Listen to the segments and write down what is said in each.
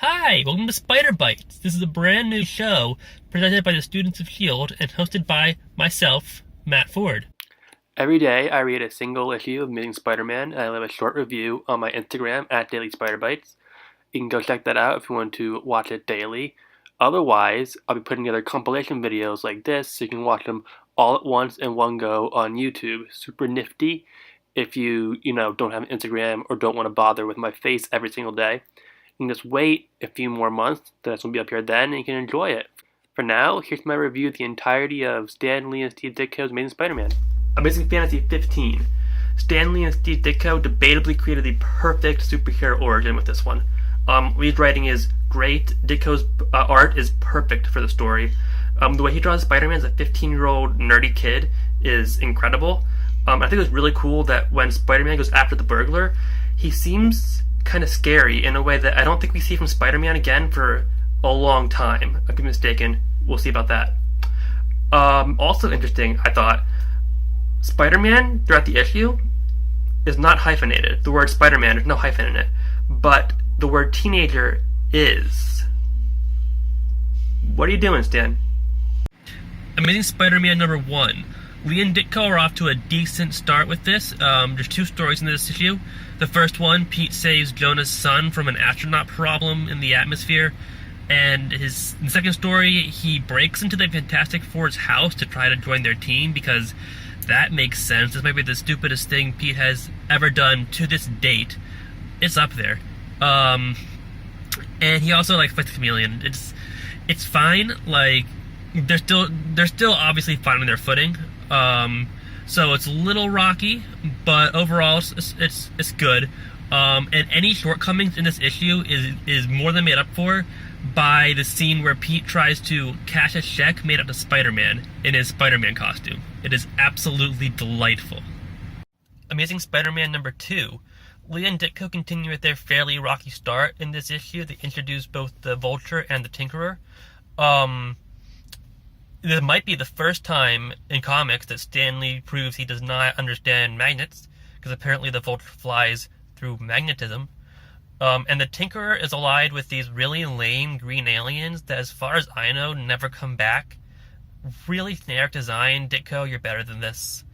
Hi, welcome to Spider Bites. This is a brand new show presented by the students of S.H.I.E.L.D. and hosted by myself, Matt Ford. Every day, I read a single issue of Amazing Spider-Man, and I leave a short review on my Instagram at Daily Spider Bites. You can go check that out if you want to watch it daily. Otherwise, I'll be putting together compilation videos like this, so you can watch them all at once in one go on YouTube. Super nifty if you don't have an Instagram or don't want to bother with my face every single day. You can just wait a few more months, that's going to be up here then, and you can enjoy it. For now, here's my review of the entirety of Stan Lee and Steve Ditko's Amazing Spider-Man. Amazing Fantasy 15. Stan Lee and Steve Ditko debatably created the perfect superhero origin with this one. Lee's writing is great. Ditko's art is perfect for the story. The way he draws Spider-Man as a 15-year-old nerdy kid is incredible. I think it was really cool that when Spider-Man goes after the burglar, he seems kind of scary in a way that I don't think we see from Spider-Man again for a long time. I could be mistaken. We'll see about that. Also interesting, I thought, Spider-Man throughout the issue is not hyphenated. The word Spider-Man, there's no hyphen in it. But the word teenager is. What are you doing, Stan? Amazing Spider-Man number 1. Lee and Ditko are off to a decent start with this. There's two stories in this issue. The first one, Pete saves Jonah's son from an astronaut problem in the atmosphere. And the second story, he breaks into the Fantastic Four's house to try to join their team because that makes sense. This might be the stupidest thing Pete has ever done to this date. It's up there. And he also fights the chameleon. It's fine. They're still obviously finding their footing. So it's a little rocky, but overall it's good. And any shortcomings in this issue is more than made up for by the scene where Pete tries to cash a check made out to Spider-Man in his Spider-Man costume. It is absolutely delightful. Amazing Spider-Man number 2. Lee and Ditko continue with their fairly rocky start in this issue. They introduce both the Vulture and the Tinkerer. This might be the first time in comics that Stan Lee proves he does not understand magnets, because apparently the Vulture flies through magnetism. And the Tinkerer is allied with these really lame green aliens that, as far as I know, never come back. Really generic design. Ditko, you're better than this.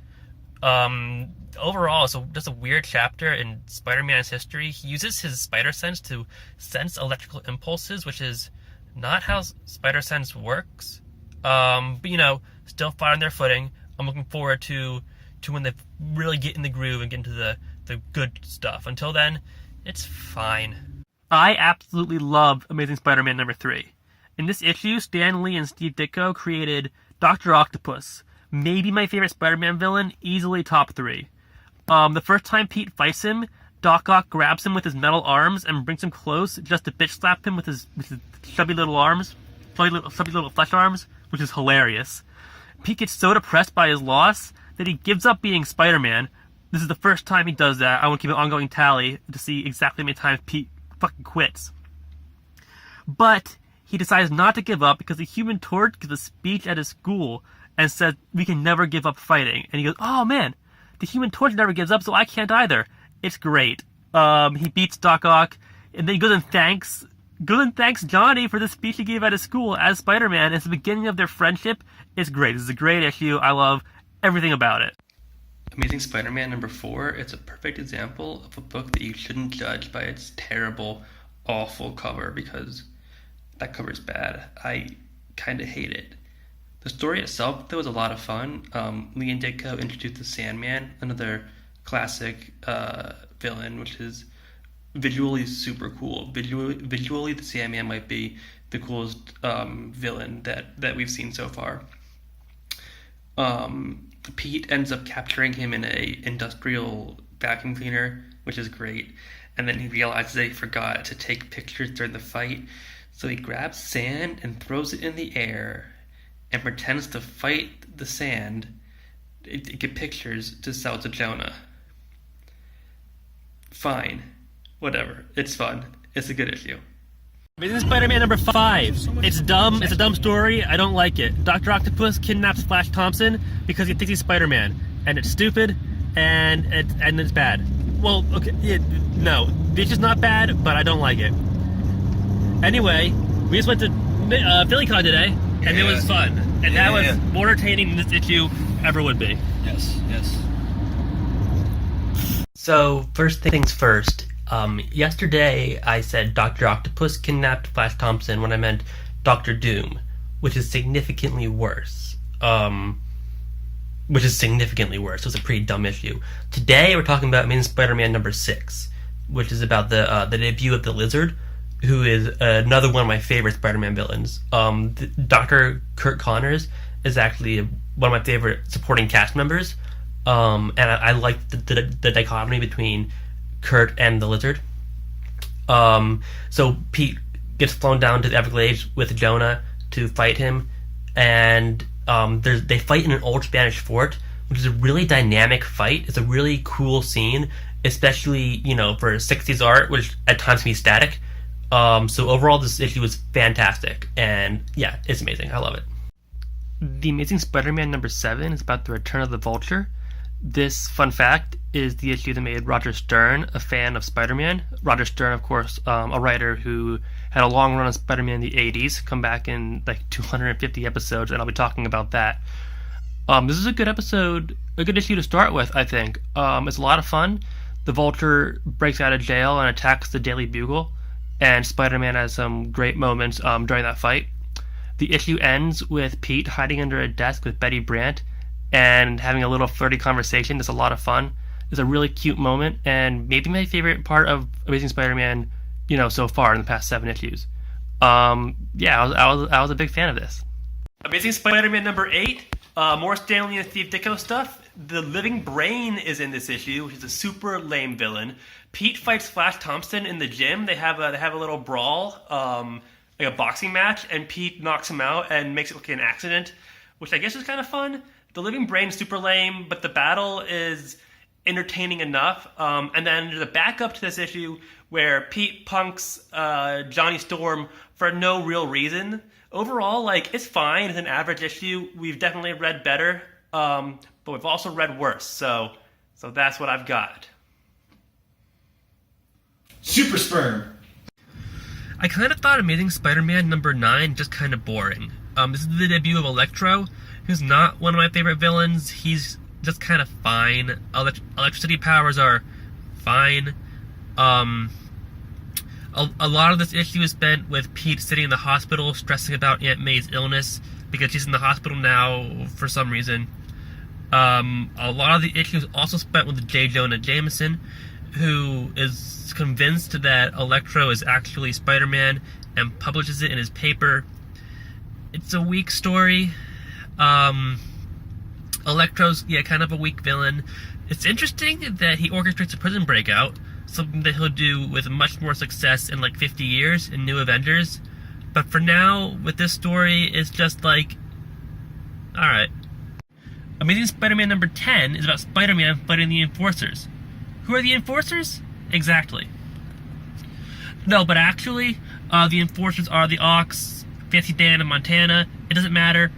Overall, it's just a weird chapter in Spider-Man's history. He uses his spider sense to sense electrical impulses, which is not how spider sense works. But still finding their footing. I'm looking forward to when they really get in the groove and get into the good stuff. Until then, it's fine. I absolutely love Amazing Spider-Man number 3. In this issue, Stan Lee and Steve Ditko created Dr. Octopus. Maybe my favorite Spider-Man villain, easily top 3. The first time Pete fights him, Doc Ock grabs him with his metal arms and brings him close just to bitch slap him with his chubby little arms, chubby little flesh arms, which is hilarious. Pete gets so depressed by his loss that he gives up being Spider-Man. This is the first time he does that. I want to keep an ongoing tally to see exactly how many times Pete fucking quits. But he decides not to give up because the Human Torch gives a speech at his school and says, "We can never give up fighting." And he goes, "Oh man, the Human Torch never gives up, so I can't either." It's great. He beats Doc Ock, and then he goes and thanks Johnny for the speech he gave at his school as Spider-Man. It's the beginning of their friendship. It's great. This is a great issue. I love everything about it. Amazing Spider-Man number 4, it's a perfect example of a book that you shouldn't judge by its terrible, awful cover, because that cover is bad. I kind of hate it. The story itself, though, was a lot of fun. Lee and Ditko introduced the Sandman, another classic villain, which is visually super cool. Visually, the Sandman might be the coolest villain that we've seen so far. Pete ends up capturing him in a industrial vacuum cleaner, which is great. And then he realizes that he forgot to take pictures during the fight. So he grabs sand and throws it in the air and pretends to fight the sand to get pictures to sell to Jonah. Fine. Whatever. It's fun. It's a good issue. Amazing Spider-Man number 5. It's dumb. It's a dumb story. I don't like it. Dr. Octopus kidnaps Flash Thompson because he thinks he's Spider-Man, and it's stupid, and it's bad. Well, okay, no, this is not bad, but I don't like it. Anyway, we just went to PhillyCon today, and it was fun. And that was more entertaining than this issue ever would be. Yes. So, first things first. Yesterday I said Dr. Octopus kidnapped Flash Thompson when I meant Dr. Doom, which is significantly worse. It was a pretty dumb issue. Today we're talking about Amazing Spider-Man number 6, which is about the debut of the Lizard, who is another one of my favorite Spider-Man villains. Dr. Kurt Connors is actually one of my favorite supporting cast members, and I like the dichotomy between Kurt and the Lizard. So Pete gets flown down to the Everglades with Jonah to fight him, and they fight in an old Spanish fort, which is a really dynamic fight. It's a really cool scene, especially for 60s art, which at times can be static. So overall, this issue was fantastic, and yeah, it's amazing. I love it. The Amazing Spider-Man number 7 is about the return of the Vulture. This, fun fact, is the issue that made Roger Stern a fan of Spider-Man. Roger Stern, of course, a writer who had a long run on Spider-Man in the 80s, come back in like 250 episodes, and I'll be talking about that. This is a good episode, a good issue to start with, I think. It's a lot of fun. The Vulture breaks out of jail and attacks the Daily Bugle, and Spider-Man has some great moments during that fight. The issue ends with Pete hiding under a desk with Betty Brant and having a little flirty conversation. It's a lot of fun. It's a really cute moment, and maybe my favorite part of Amazing Spider-Man, so far in the past 7 issues. I was a big fan of this. Amazing Spider-Man number 8, more Stan Lee and Steve Ditko stuff. The Living Brain is in this issue, which is a super lame villain. Pete fights Flash Thompson in the gym. They have a little brawl, like a boxing match, and Pete knocks him out and makes it look like an accident, which I guess is kind of fun. The Living Brain is super lame, but the battle is entertaining enough. And then there's a backup to this issue where Pete punks Johnny Storm for no real reason. Overall, it's fine. It's an average issue. We've definitely read better, but we've also read worse. So that's what I've got. Super Sperm. I kind of thought Amazing Spider-Man number 9 just kind of boring. This is the debut of Electro, who's not one of my favorite villains. He's just kind of fine. Electricity powers are fine. A lot of this issue is spent with Pete sitting in the hospital stressing about Aunt May's illness because she's in the hospital now for some reason. A lot of the issue is also spent with J. Jonah Jameson, who is convinced that Electro is actually Spider-Man and publishes it in his paper. It's a weak story. Electro's, kind of a weak villain. It's interesting that he orchestrates a prison breakout, something that he'll do with much more success in 50 years in New Avengers. But for now, with this story, it's just alright. Amazing Spider-Man number 10 is about Spider-Man fighting the Enforcers. Who are the Enforcers? Exactly. No, but actually, the Enforcers are the Ox, Fancy Dan, and Montana. It doesn't matter.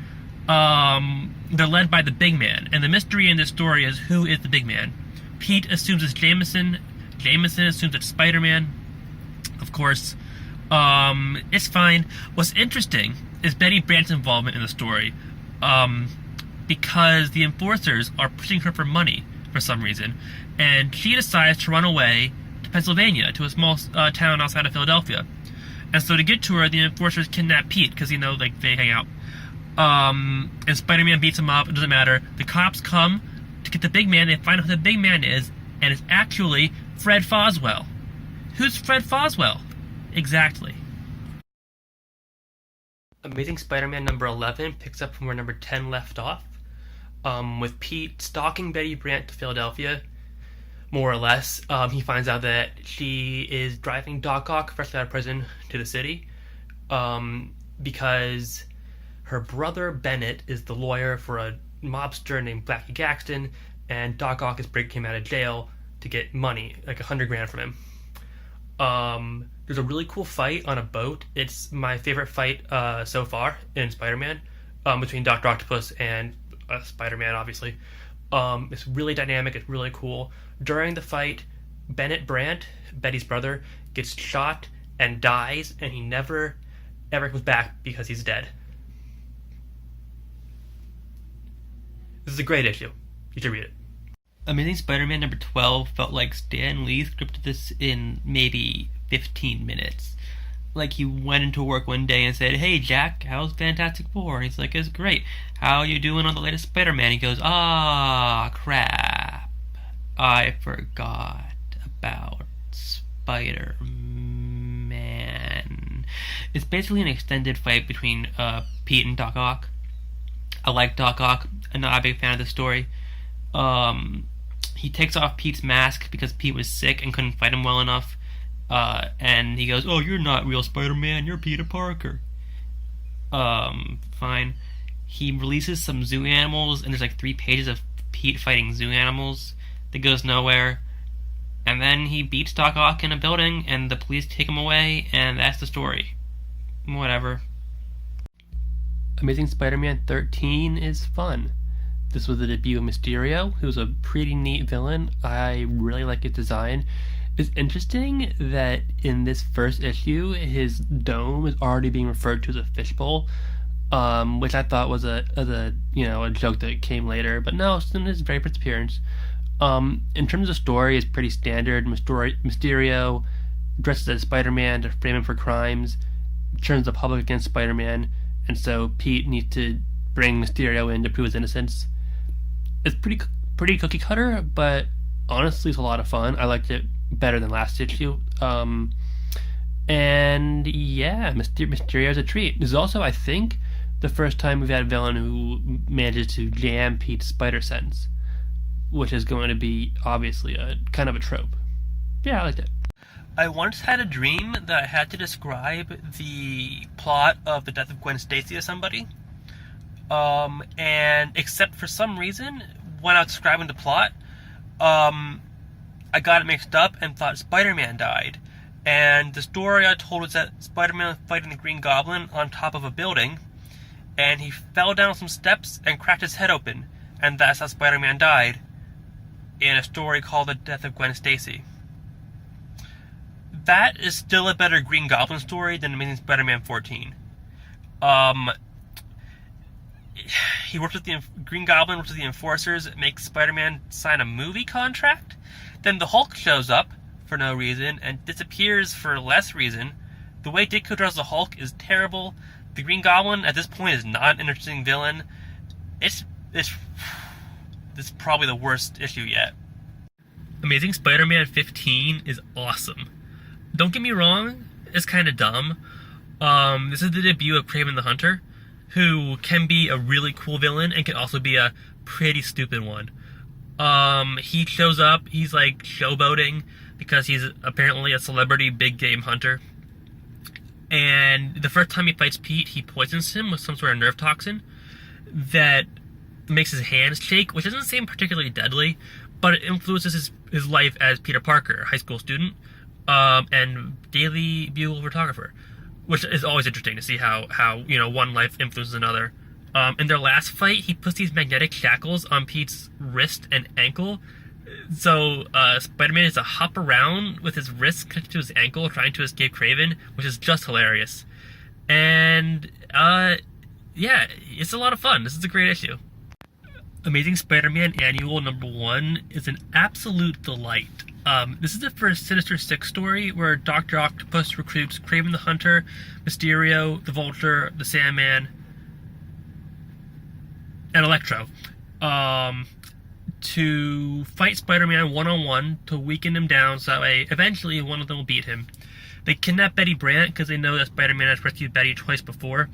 They're led by the Big Man, and the mystery in this story is who is the Big Man. Pete assumes it's Jameson. Jameson assumes it's Spider-Man. Of course. It's fine. What's interesting is Betty Brant's involvement in the story, because the Enforcers are pushing her for money for some reason, and she decides to run away to Pennsylvania, to a small town outside of Philadelphia. And so to get to her, the Enforcers kidnap Pete, because, they hang out. And Spider-Man beats him up, it doesn't matter. The cops come to get the Big Man, they find out who the Big Man is, and it's actually Fred Foswell. Who's Fred Foswell? Exactly. Amazing Spider-Man number 11 picks up from where number 10 left off, with Pete stalking Betty Brant to Philadelphia, more or less. He finds out that she is driving Doc Ock, freshly out of prison, to the city, because her brother Bennett is the lawyer for a mobster named Blackie Gaxton, and Doc Ock is breaking him out of jail to get money, like $100,000 from him. There's a really cool fight on a boat. It's my favorite fight so far in Spider-Man, between Dr. Octopus and Spider-Man, obviously. It's really dynamic, it's really cool. During the fight, Bennett Brant, Betty's brother, gets shot and dies, and he never ever comes back because he's dead. This is a great issue. You should read it. Amazing Spider-Man number 12 felt like Stan Lee scripted this in maybe 15 minutes. Like he went into work one day and said, "Hey Jack, how's Fantastic Four?" And he's like, "It's great. How are you doing on the latest Spider-Man?" He goes, "Ah, crap. I forgot about Spider-Man." It's basically an extended fight between Pete and Doc Ock. I like Doc Ock. I'm not a big fan of the story. He takes off Pete's mask because Pete was sick and couldn't fight him well enough. And he goes, "Oh, you're not real Spider-Man, you're Peter Parker." Fine. He releases some zoo animals, and there's like 3 pages of Pete fighting zoo animals that goes nowhere. And then he beats Doc Ock in a building, and the police take him away, and that's the story. Whatever. Amazing Spider-Man 13 is fun. This was the debut of Mysterio, who's a pretty neat villain. I really like his design. It's interesting that in this first issue, his dome is already being referred to as a fishbowl, which I thought was a joke that came later. But no, it's in his very first appearance. In terms of story, it's pretty standard. Mysterio dresses as Spider-Man to frame him for crimes, turns the public against Spider-Man, and so Pete needs to bring Mysterio in to prove his innocence. It's pretty cookie cutter, but honestly, it's a lot of fun. I liked it better than last issue. And yeah, Mysterio's a treat. This is also, I think, the first time we've had a villain who manages to jam Pete's spider sense, which is going to be obviously a kind of a trope. Yeah, I liked it. I once had a dream that I had to describe the plot of the death of Gwen Stacy to somebody. And except for some reason, when I was describing the plot, I got it mixed up and thought Spider-Man died. And the story I told was that Spider-Man was fighting the Green Goblin on top of a building, and he fell down some steps and cracked his head open, and that's how Spider-Man died, in a story called The Death of Gwen Stacy. That is still a better Green Goblin story than Amazing Spider-Man 14. He works with the Green Goblin, works with the Enforcers, makes Spider-Man sign a movie contract. Then the Hulk shows up for no reason and disappears for less reason. The way Ditko draws the Hulk is terrible. The Green Goblin at this point is not an interesting villain. This is probably the worst issue yet. Amazing Spider-Man 15 is awesome. Don't get me wrong, it's kind of dumb. This is the debut of Kraven the Hunter, who can be a really cool villain and can also be a pretty stupid one. He shows up, he's like showboating because he's apparently a celebrity big game hunter. And the first time he fights Pete, he poisons him with some sort of nerve toxin that makes his hands shake, which doesn't seem particularly deadly, but it influences his life as Peter Parker, a high school student, and Daily Bugle photographer, which is always interesting to see how one life influences another. In their last fight, he puts these magnetic shackles on Pete's wrist and ankle, so Spider-Man has to hop around with his wrist connected to his ankle trying to escape Kraven, which is just hilarious. And yeah, it's a lot of fun. This is a great issue. Amazing Spider-Man Annual #1 is an absolute delight. This is the first Sinister Six story where Dr. Octopus recruits Kraven the Hunter, Mysterio, the Vulture, the Sandman, and Electro to fight Spider-Man one-on-one to weaken him down so that way eventually one of them will beat him. They kidnap Betty Brant because they know that Spider-Man has rescued Betty twice before,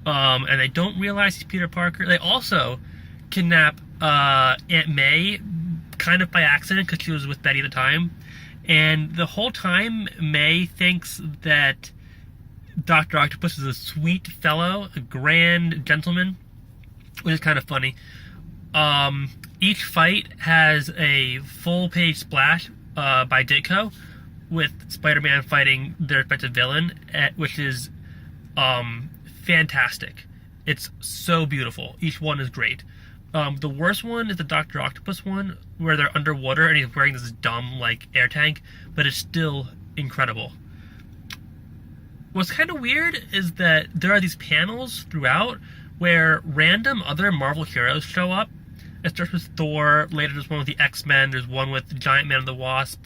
and they don't realize he's Peter Parker. They also kidnap Aunt May kind of by accident because she was with Betty at the time, and the whole time May thinks that Dr. Octopus is a sweet fellow, a grand gentleman, which is kind of funny. Each fight has a full-page splash by Ditko with Spider-Man fighting their respective villain, which is fantastic. It's so beautiful. Each one is great. The worst one is the Dr. Octopus one, where they're underwater and he's wearing this dumb, air tank, but it's still incredible. what's kind of weird is that there are these panels throughout where random other Marvel heroes show up. It starts with Thor, later there's one with the X-Men, there's one with the Giant Man and the Wasp,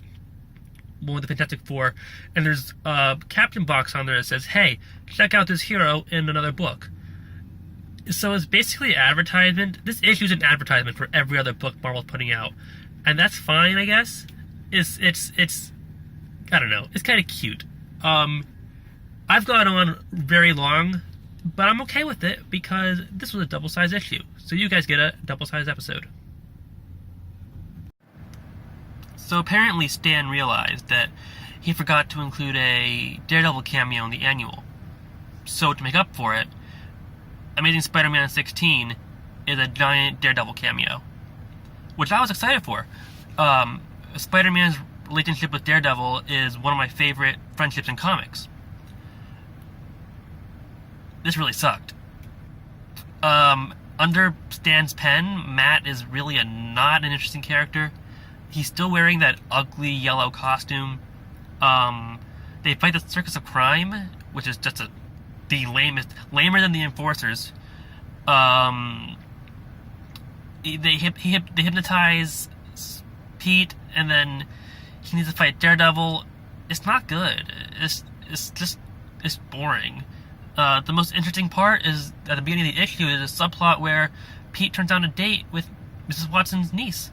one with the Fantastic Four, and there's a caption box on there that says, hey, check out this hero in another book. So it's basically an advertisement. This issue is an advertisement for every other book Marvel's putting out. And that's fine, I guess. It's I don't know, it's kind of cute. I've gone on very long, but I'm okay with it because this was a double-sized issue. So you guys get a double-sized episode. So apparently Stan realized that he forgot to include a Daredevil cameo in the annual. So to make up for it, Amazing Spider-Man 16 is a giant Daredevil cameo, which I was excited for. Spider-Man's relationship with Daredevil is one of my favorite friendships in comics. This really sucked. Under Stan's pen, Matt is really not an interesting character. He's still wearing that ugly yellow costume. They fight the Circus of Crime, which is just the lamest, lamer than the Enforcers. They hypnotize Pete, and then he needs to fight Daredevil. It's not good. It's boring. The most interesting part is at the beginning of the issue is a subplot where Pete turns down a date with Mrs. Watson's niece.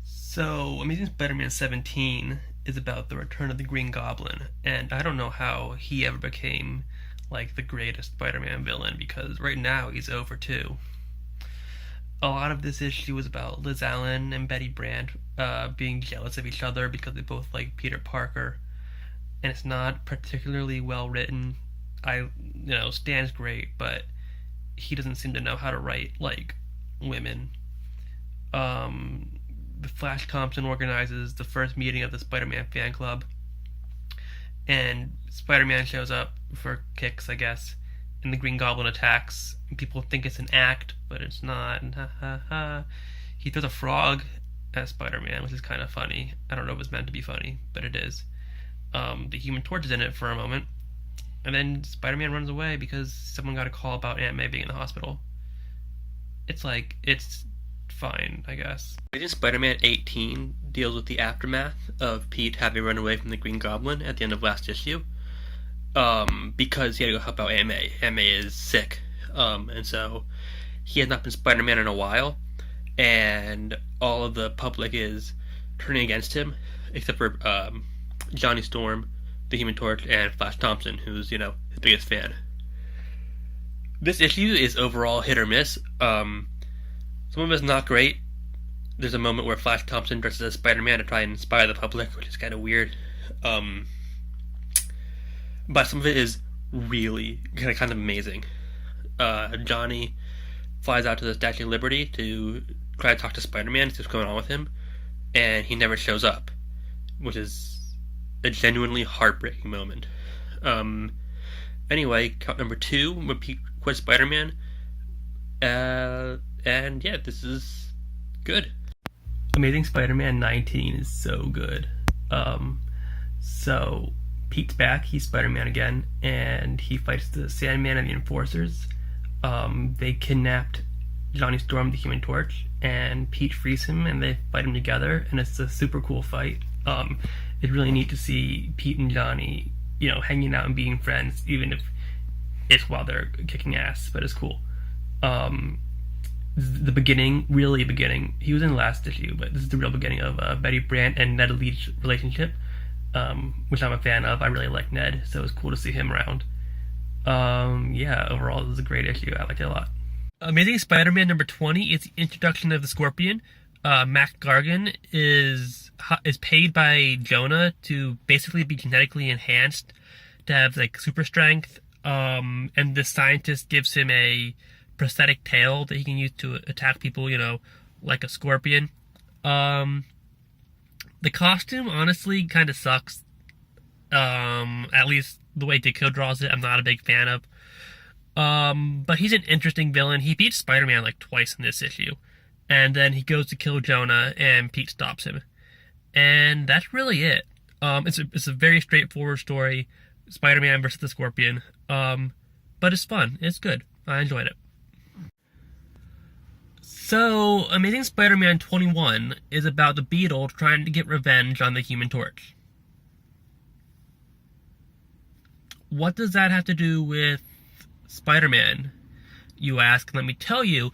So, Amazing Spider-Man 17 is about the return of the Green Goblin, and I don't know how he ever became, like, the greatest Spider-Man villain, because right now he's over 2. A lot of this issue was about Liz Allen and Betty Brant being jealous of each other because they both like Peter Parker, and it's not particularly well written. Stan's great, but he doesn't seem to know how to write, like, women. The Flash Thompson organizes the first meeting of the Spider-Man fan club, and Spider-Man shows up for kicks, I guess, and the Green Goblin attacks, and people think it's an act, but it's not, and he throws a frog at Spider-Man, which is kind of funny. I don't know if it's meant to be funny, but it is. The Human Torch is in it for a moment, and then Spider-Man runs away because someone got a call about Aunt May being in the hospital. It's fine, I guess. Amazing Spider-Man 18 deals with the aftermath of Pete having run away from the Green Goblin at the end of last issue, because he had to go help out Aunt May. Aunt May is sick, and so he has not been Spider-Man in a while, and all of the public is turning against him, except for Johnny Storm, the Human Torch, and Flash Thompson, who's, his biggest fan. This issue is overall hit or miss. Some of it's not great. There's a moment where Flash Thompson dresses as Spider-Man to try and inspire the public, which is kind of weird. But some of it is really kind of amazing. Johnny flies out to the Statue of Liberty to try to talk to Spider-Man, see what's going on with him, and he never shows up, which is a genuinely heartbreaking moment. Anyway, count number 2, when Pete quits Spider-Man, and yeah, this is good. Amazing Spider-Man 19 is so good. So Pete's back, he's Spider-Man again, and he fights the Sandman and the Enforcers. They kidnapped Johnny Storm, the Human Torch, and Pete frees him, and they fight him together, and it's a super cool fight. It's really neat to see Pete and Johnny, hanging out and being friends, even if it's while they're kicking ass, but it's cool. This is the beginning, really beginning. He was in the last issue, but this is the real beginning of Betty Brant and Ned Leeds' relationship, which I'm a fan of. I really like Ned, so it's cool to see him around. Overall, this is a great issue. I like it a lot. Amazing Spider-Man number 20 is the introduction of the Scorpion. Mac Gargan is paid by Jonah to basically be genetically enhanced to have, like, super strength, and the scientist gives him a prosthetic tail that he can use to attack people, like a scorpion. The costume honestly kind of sucks. At least the way Ditko draws it, I'm not a big fan of. But he's an interesting villain. He beats Spider-Man like twice in this issue. And then he goes to kill Jonah, and Pete stops him. And that's really it. It's a very straightforward story. Spider-Man versus the Scorpion. But it's fun. It's good. I enjoyed it. So, Amazing Spider-Man 21 is about the Beetle trying to get revenge on the Human Torch. What does that have to do with Spider-Man, you ask? Let me tell you,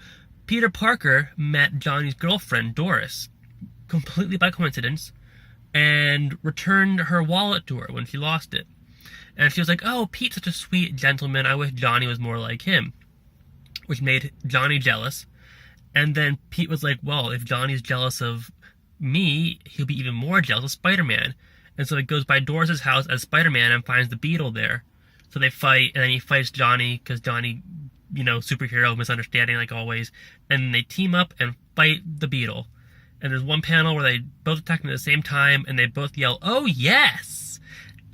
Peter Parker met Johnny's girlfriend, Doris, completely by coincidence, and returned her wallet to her when she lost it. And she was like, oh, Pete's such a sweet gentleman, I wish Johnny was more like him. Which made Johnny jealous. And then Pete was like, well, if Johnny's jealous of me, he'll be even more jealous of Spider-Man. And so he goes by Doris' house as Spider-Man and finds the Beetle there. So they fight, and then he fights Johnny, because Johnny, superhero misunderstanding like always. And they team up and fight the Beetle. And there's one panel where they both attack him at the same time, and they both yell, oh yes!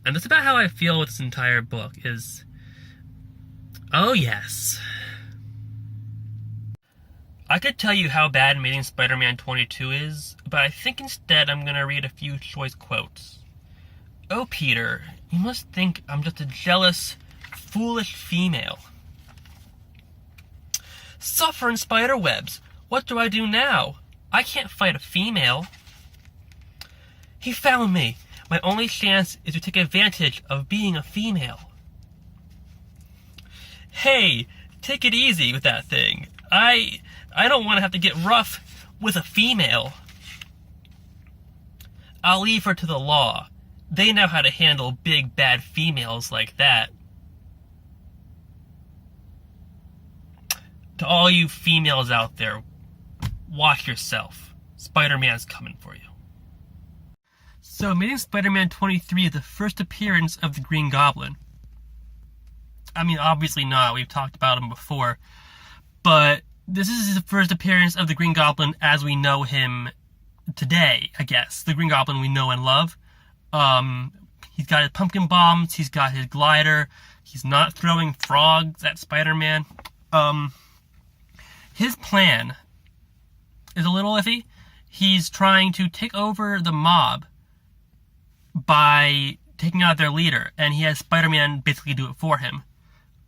And that's about how I feel with this entire book, is, oh yes. I could tell you how bad Amazing Spider-Man 22 is, but I think instead I'm going to read a few choice quotes. Oh, Peter, you must think I'm just a jealous, foolish female. Suffer in spider webs. What do I do now? I can't fight a female. He found me. My only chance is to take advantage of being a female. Hey, take it easy with that thing. I don't want to have to get rough with a female. I'll leave her to the law. They know how to handle big, bad females like that. To all you females out there, watch yourself. Spider-Man's coming for you. So, Amazing Spider-Man 23 is the first appearance of the Green Goblin. I mean, obviously not. We've talked about him before. But this is the first appearance of the Green Goblin as we know him today, I guess. The Green Goblin we know and love. He's got his pumpkin bombs. He's got his glider. He's not throwing frogs at Spider-Man. His plan is a little iffy. He's trying to take over the mob by taking out their leader, and he has Spider-Man basically do it for him.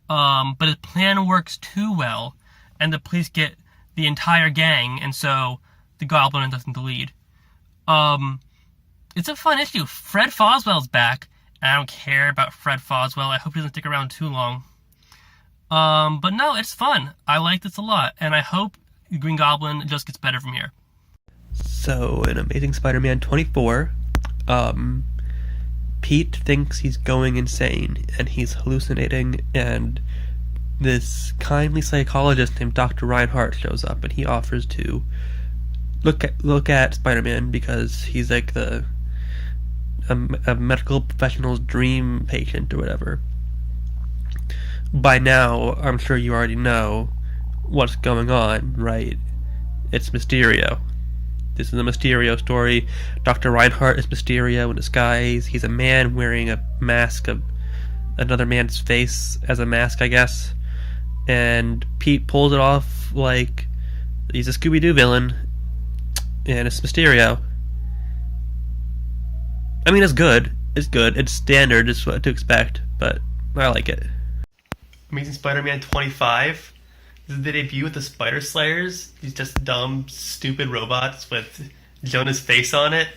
But his plan works too well, and the police get the entire gang, and so the Goblin doesn't the lead. It's a fun issue. Fred Foswell's back, and I don't care about Fred Foswell. I hope he doesn't stick around too long. But no, it's fun. I like this a lot, and I hope Green Goblin just gets better from here. So, in Amazing Spider-Man 24, Pete thinks he's going insane, and he's hallucinating, and this kindly psychologist named Dr. Reinhardt shows up, and he offers to look at Spider-Man because he's like a medical professional's dream patient or whatever. By now, I'm sure you already know what's going on, right? It's Mysterio. This is a Mysterio story. Dr. Reinhardt is Mysterio in disguise. He's a man wearing a mask of another man's face as a mask, I guess. And Pete pulls it off like he's a Scooby-Doo villain. And it's Mysterio. I mean, it's good. It's good. It's standard. It's what to expect. But I like it. Amazing Spider-Man 25. This is the debut with the Spider Slayers. These just dumb, stupid robots with Jonah's face on it.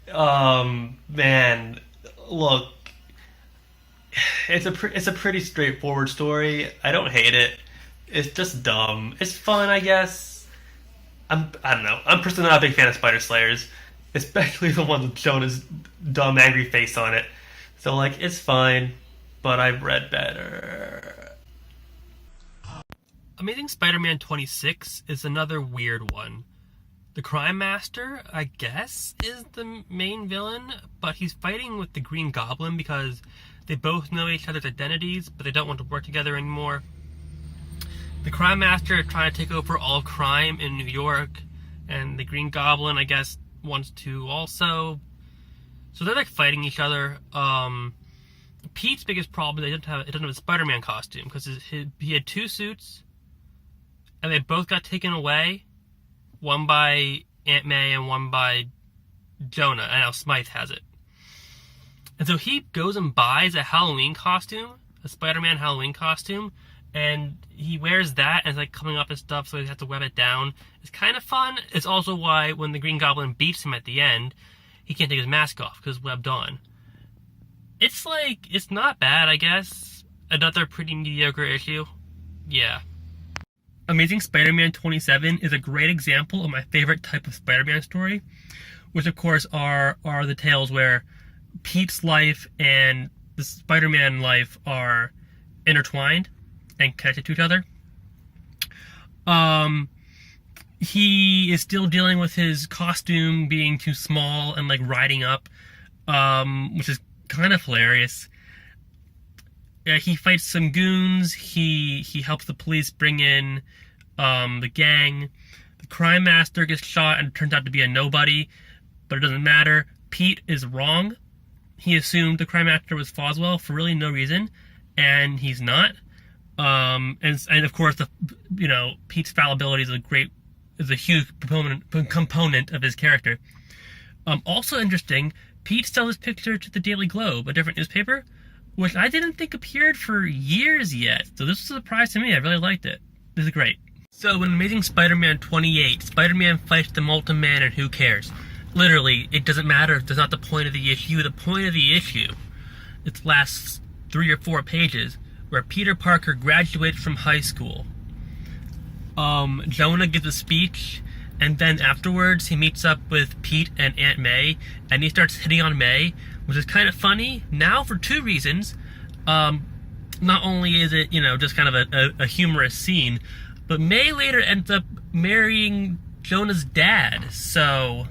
Man, look, it's a pretty straightforward story. I don't hate it. It's just dumb. It's fun, I guess. I don't know. I'm personally not a big fan of Spider Slayers, especially the one with Jonah's dumb, angry face on it. So, like, it's fine, but I've read better. Amazing Spider-Man 26 is another weird one. The Crime Master, I guess, is the main villain, but he's fighting with the Green Goblin because they both know each other's identities, but they don't want to work together anymore. The Crime Master is trying to take over all crime in New York, and the Green Goblin, I guess, wants to also. So they're like fighting each other. Pete's biggest problem is he doesn't have a Spider-Man costume because he had two suits. And they both got taken away, one by Aunt May and one by Jonah, and now Smythe has it. And so he goes and buys a Halloween costume, a Spider-Man Halloween costume, and he wears that and it's like coming up and stuff, so he has to web it down. It's kind of fun. It's also why when the Green Goblin beats him at the end, he can't take his mask off because it's webbed on. It's like, it's not bad, I guess. Another pretty mediocre issue. Yeah. Amazing Spider-Man 27 is a great example of my favorite type of Spider-Man story, which of course are the tales where Pete's life and the Spider-Man life are intertwined and connected to each other. He is still dealing with his costume being too small and like riding up, which is kind of hilarious. He fights some goons. He helps the police bring in the gang. The crime master gets shot and turns out to be a nobody, but it doesn't matter. Pete is wrong. He assumed the crime master was Foswell for really no reason, and he's not. And of course, Pete's fallibility is a huge component of his character. Also interesting, Pete sells his picture to the Daily Globe, a different newspaper, which I didn't think appeared for years yet. So this was a surprise to me. I really liked it. This is great. So in Amazing Spider-Man 28, Spider-Man fights the Multi-Man and who cares? Literally, it doesn't matter. That's not the point of the issue. The point of the issue, its last 3 or 4 pages, where Peter Parker graduates from high school. Jonah gives a speech, and then afterwards he meets up with Pete and Aunt May, and he starts hitting on May, which is kind of funny, now for 2 reasons. Not only is it, just kind of a humorous scene, but May later ends up marrying Jonah's dad, so...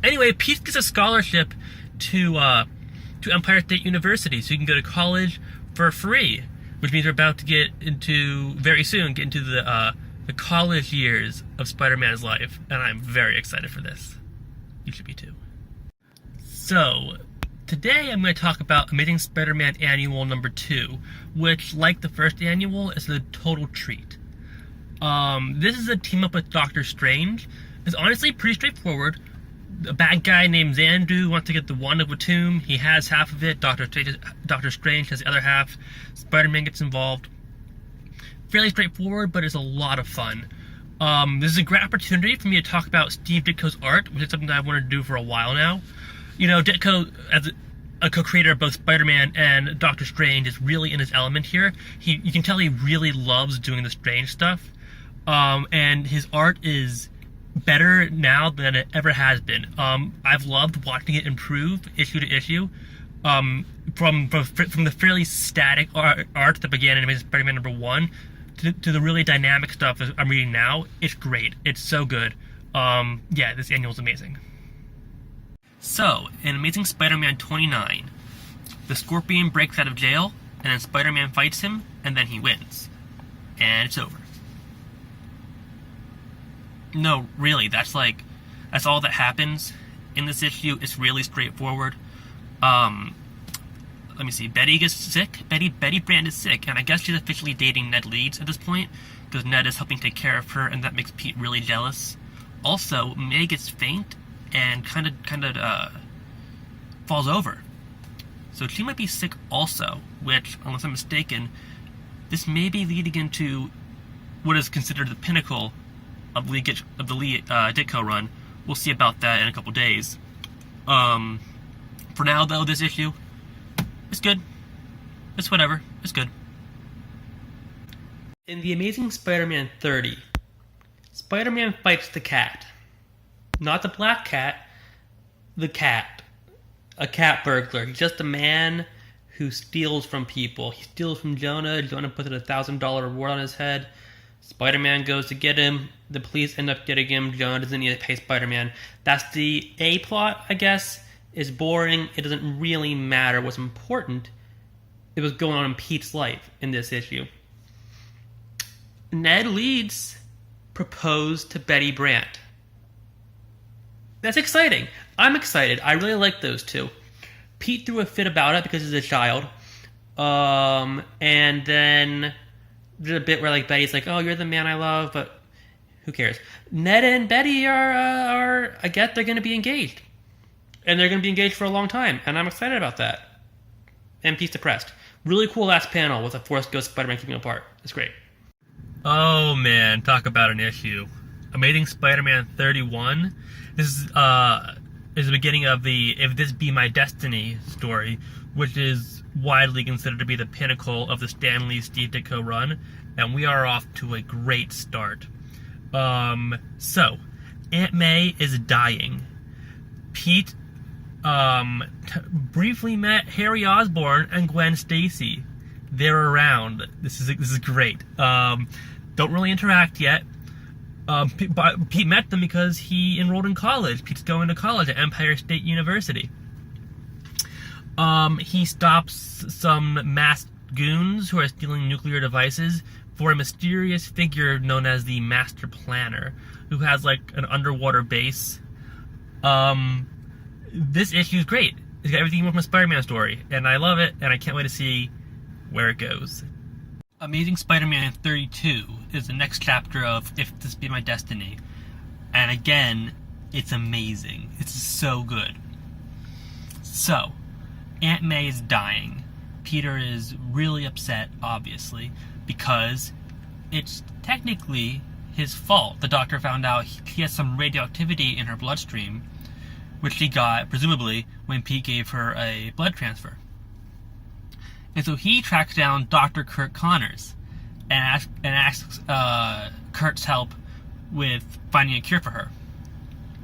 Anyway, Pete gets a scholarship to Empire State University, so he can go to college for free, which means we're about to very soon get into the college years of Spider-Man's life, and I'm very excited for this. You should be too. So, today I'm going to talk about Amazing Spider-Man Annual number 2, which, like the first annual, is a total treat. This is a team-up with Doctor Strange. It's honestly pretty straightforward. A bad guy named Xandu wants to get the wand of Watum. He has half of it. Doctor Strange has the other half. Spider-Man gets involved. Fairly straightforward, but it's a lot of fun. This is a great opportunity for me to talk about Steve Ditko's art, which is something that I've wanted to do for a while now. Ditko, as a co-creator of both Spider-Man and Doctor Strange, is really in his element here. You can tell he really loves doing the Strange stuff. And his art is better now than it ever has been. I've loved watching it improve issue to issue. From the fairly static art that began in Amazing Spider-Man number 1 to the really dynamic stuff that I'm reading now. It's great. It's so good. This annual is amazing. So, in Amazing Spider-Man 29, the Scorpion breaks out of jail, and then Spider-Man fights him, and then he wins. And it's over. No, really, that's all that happens in this issue. It's really straightforward. Let me see. Betty gets sick. Betty Brand is sick, and I guess she's officially dating Ned Leeds at this point, because Ned is helping take care of her, and that makes Pete really jealous. Also, May gets faint and kind of falls over. So she might be sick also, which, unless I'm mistaken, this may be leading into what is considered the pinnacle of the Ditko run. We'll see about that in a couple days. For now, though, this issue, it's good. It's whatever. It's good. In The Amazing Spider-Man 30, Spider-Man fights the cat. Not the black cat, the cat. A cat burglar. He's just a man who steals from people. He steals from Jonah. Jonah puts a $1,000 reward on his head. Spider-Man goes to get him. The police end up getting him. Jonah doesn't need to pay Spider-Man. That's the A plot, I guess. It's boring. It doesn't really matter. What's important is what's going on in Pete's life in this issue. Ned Leeds proposed to Betty Brant. That's exciting. I'm excited. I really like those two. Pete threw a fit about it because he's a child. And then there's a bit where Betty's like, "Oh, you're the man I love, but Who cares? Ned and Betty are I get they're going to be engaged, and they're going to be engaged for a long time, and I'm excited about that. And Pete's depressed. Really cool last panel with a Force Ghost Spider-Man keeping apart. It's great. Oh man, talk about an issue. Amazing Spider-Man 31. This is the beginning of the If This Be My Destiny story, which is widely considered to be the pinnacle of the Stan Lee Steve Ditko run, and we are off to a great start. So, Aunt May is dying. Pete briefly met Harry Osborn and Gwen Stacy. They're around. This is great. Don't really interact yet. Pete met them because he enrolled in college. Pete's going to college at Empire State University. He stops some masked goons who are stealing nuclear devices for a mysterious figure known as the Master Planner, who has like an underwater base. This issue is great. It's got everything from a Spider-Man story, and I love it, and I can't wait to see where it goes. Amazing Spider-Man 32 is the next chapter of If This Be My Destiny, and again, it's amazing. It's so good. So, Aunt May is dying. Peter is really upset, obviously, because it's technically his fault. The doctor found out he has some radioactivity in her bloodstream, which she got, presumably, when Pete gave her a blood transfer. And so he tracks down Dr. Kurt Connors and asks Kurt's help with finding a cure for her.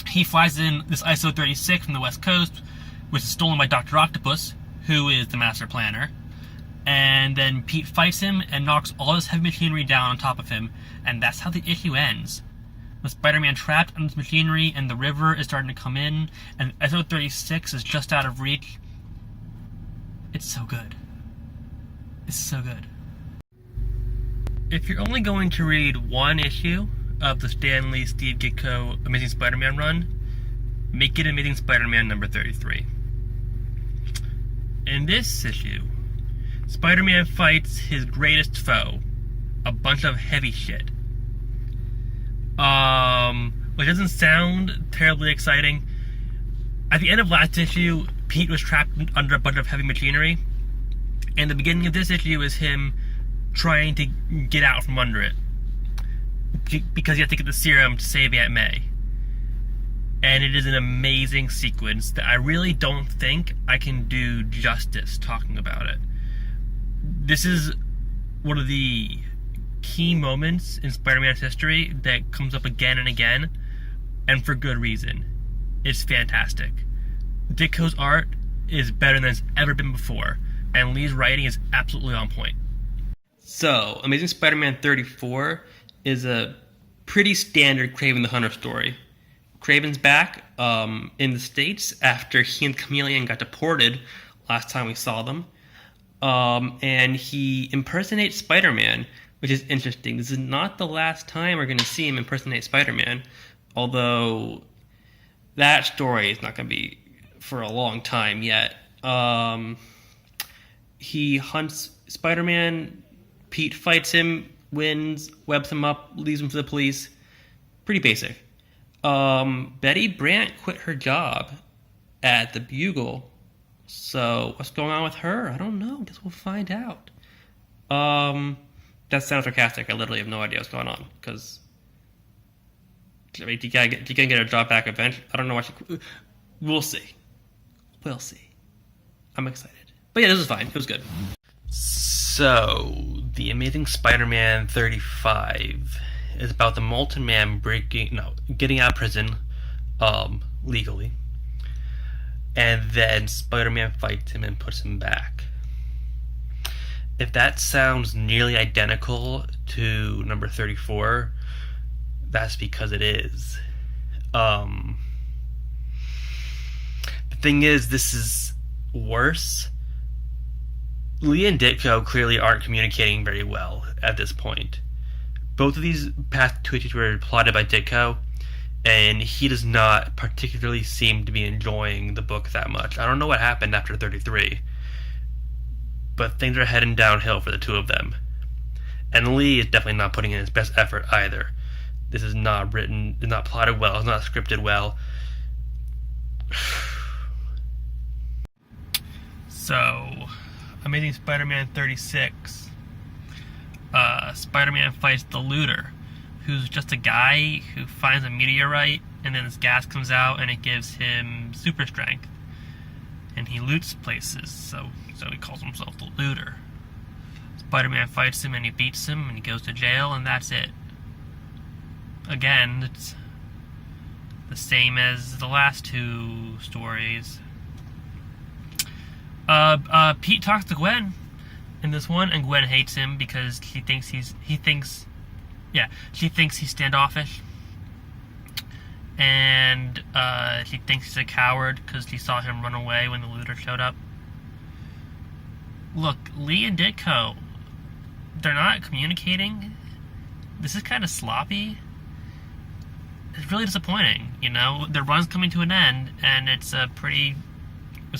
He flies in this ISO-36 from the West Coast, which is stolen by Dr. Octopus, who is the Master Planner. And then Pete fights him and knocks all his heavy machinery down on top of him, and that's how the issue ends. With Spider-Man trapped on his machinery, and the river is starting to come in, and SO-36 is just out of reach. It's so good. It's so good. If you're only going to read one issue of the Stan Lee Steve Ditko Amazing Spider-Man run, make it Amazing Spider-Man number 33. In this issue, Spider-Man fights his greatest foe, a bunch of heavy shit. Which doesn't sound terribly exciting. At the end of last issue, Pete was trapped under a bunch of heavy machinery, and the beginning of this issue is him trying to get out from under it, because you have to get the serum to save Aunt May. And it is an amazing sequence that I really don't think I can do justice talking about it. This is one of the key moments in Spider-Man's history that comes up again and again, and for good reason. It's fantastic. Ditko's art is better than it's ever been before, and Lee's writing is absolutely on point. So, Amazing Spider-Man 34 is a pretty standard Kraven the Hunter story. Kraven's back in the States after he and Chameleon got deported last time we saw them. And he impersonates Spider-Man, which is interesting. This is not the last time we're going to see him impersonate Spider-Man, although that story is not going to be for a long time yet. He hunts Spider-Man, Pete fights him, wins, webs him up, leaves him to the police. Pretty basic. Betty Brant quit her job at the Bugle. So what's going on with her? I don't know. Guess we'll find out. That sounds sarcastic. I literally have no idea what's going on. Because you can get a job back eventually. I don't know what we'll see. We'll see. I'm excited. But yeah, this is fine. It was good. So, The Amazing Spider-Man 35 is about the Molten Man getting out of prison legally. And then Spider-Man fights him and puts him back. If that sounds nearly identical to number 34, that's because it is. The thing is, this is worse. Lee and Ditko clearly aren't communicating very well at this point. Both of these past two issues were plotted by Ditko, and he does not particularly seem to be enjoying the book that much. I don't know what happened after 33, but things are heading downhill for the two of them. And Lee is definitely not putting in his best effort either. this is not written, it's not plotted well, it's not scripted well. So, Amazing Spider-Man 36. Spider-Man fights the Looter, who's just a guy who finds a meteorite, and then this gas comes out, and it gives him super strength. And he loots places, so he calls himself the Looter. Spider-Man fights him, and he beats him, and he goes to jail, and that's it. Again, it's the same as the last two stories. Pete talks to Gwen in this one, and Gwen hates him because she thinks he's standoffish, and she thinks he's a coward because she saw him run away when the Looter showed up. Look, Lee and Ditko, they're not communicating. This is kind of sloppy. It's really disappointing, you know? Their run's coming to an end, and it's a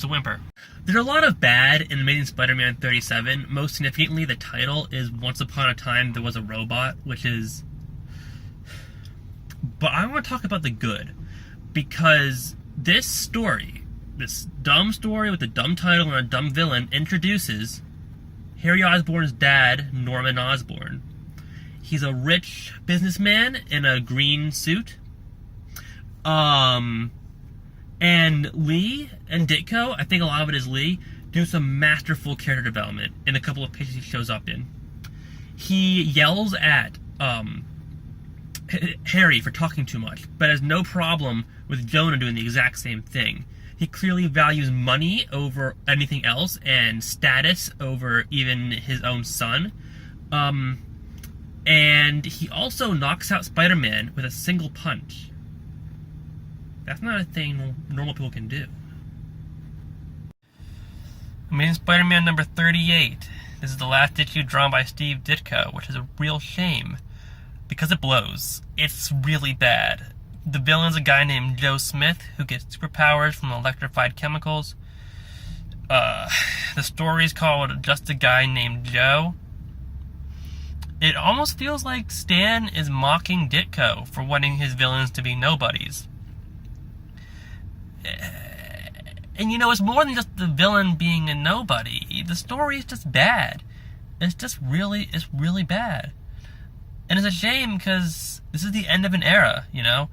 whimper. There's a lot of bad in Amazing Spider-Man 37. Most significantly, the title is Once Upon a Time There Was a Robot, which is... But I want to talk about the good, because this story, this dumb story with a dumb title and a dumb villain, introduces Harry Osborn's dad, Norman Osborn. He's a rich businessman in a green suit. And Lee and Ditko, I think a lot of it is Lee, do some masterful character development in a couple of pages he shows up in. He yells at Harry for talking too much, but has no problem with Jonah doing the exact same thing. He clearly values money over anything else, and status over even his own son. And he also knocks out Spider-Man with a single punch. That's not a thing normal people can do. Amazing Spider-Man number 38. This is the last issue drawn by Steve Ditko, which is a real shame, because it blows. It's really bad. The villain's a guy named Joe Smith, who gets superpowers from electrified chemicals. The story's called Just a Guy Named Joe. It almost feels like Stan is mocking Ditko for wanting his villains to be nobodies. And you know, it's more than just the villain being a nobody. The story is just bad. It's really bad. And it's a shame because this is the end of an era, you know?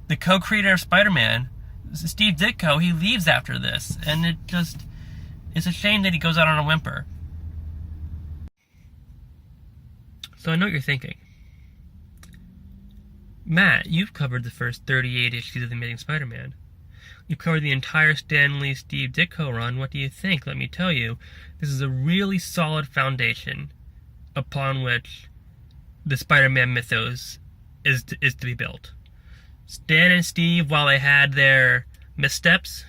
The co-creator of Spider-Man, Steve Ditko, he leaves after this. And it's a shame that he goes out on a whimper. So I know what you're thinking. Matt, you've covered the first 38 issues of The Amazing Spider-Man. You've covered the entire Stan Lee Steve Ditko run. What do you think? Let me tell you, this is a really solid foundation upon which the Spider-Man mythos is to be built. Stan and Steve, while they had their missteps,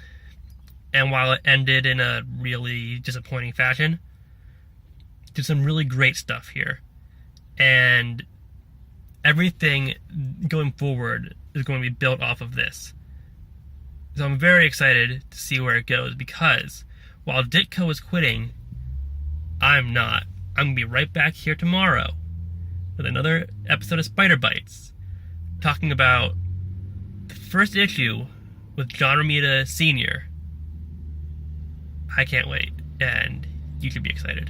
and while it ended in a really disappointing fashion, did some really great stuff here. And everything going forward is going to be built off of this. So I'm very excited to see where it goes, because while Ditko is quitting, I'm not. I'm going to be right back here tomorrow with another episode of Spider Bites, talking about the first issue with John Romita Sr. I can't wait, and you should be excited.